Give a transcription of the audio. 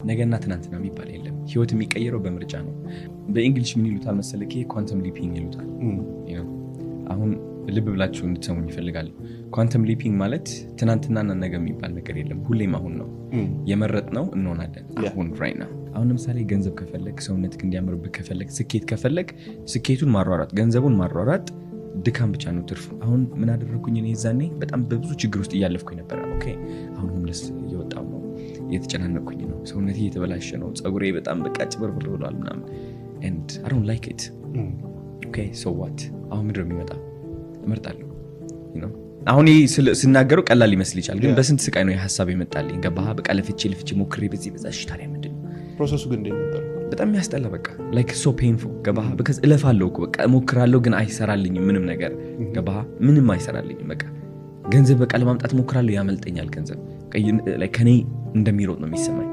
ነገና ትናንትና የሚባል የለም። ህይወት የሚቀየረው በምርጫ ነው። በእንግሊሽ ምን ይሉታል መሰለህ? ኳንተም ሊፒንግ ይሉታል። አሁን ልብ ብላችሁ እንድትሰሙኝ ይፈልጋል። ኳንተም ሊፒንግ ማለት ትናንትናና ነገ የሚባል ነገር የለም። ሁሌም አሁን ነው። የመረጥነው እንሆናለን አሁን ራይት ናው። አሁን ለምሳሌ ገንዘብ ከፈለግ፣ ሰውነትህ እንዲያምርብህ ከፈለግ፣ ስኬት ከፈለግ ስኬቱን ማሯሯጥ፣ ገንዘቡን ማሯሯጥ ድካም ብቻ ነው ትርፉ። አሁን ምን አደረኩኝ እኔ? ዛኔ በጣም በብዙ ችግር ውስጥ እያለፍኩኝ ነበር። ኦኬ አሁን ሆምለስ እየወጣሁ ነው፣ እየተጨናነኩኝ ነው፣ ሰውነቴ እየተበላሸ ነው፣ ፀጉሬ በጣም በቃ ጭብርብር ብሏል ምናምን and I don't like it. Okay so what? አሁን ምንድን ነው የሚመጣው? እመርጣለሁ። አሁን ስናገረው ቀላል ሊመስል ይችላል፣ ግን በስንት ስቃይ ነው የሀሳብ የመጣልኝ። ገባህ? በቃ ለፍቼ ሞክሬ በዚህ በዛሽ። ታዲያ ምንድን ነው ፕሮሰሱ? ግን እንዴት ነበር? በጣም ያስጠላ። በቃ like so painful። ገባህ? because እለፋለሁ እኮ በቃ እሞክራለሁ፣ ግን አይሰራልኝም ምንም ነገር። ገባህ? ምንም አይሰራልኝም። በቃ ገንዘብ በቃ ለማምጣት እሞክራለሁ፣ ያመልጠኛል ገንዘብ። ከኔ እንደሚሮጥ ነው የሚሰማኝ።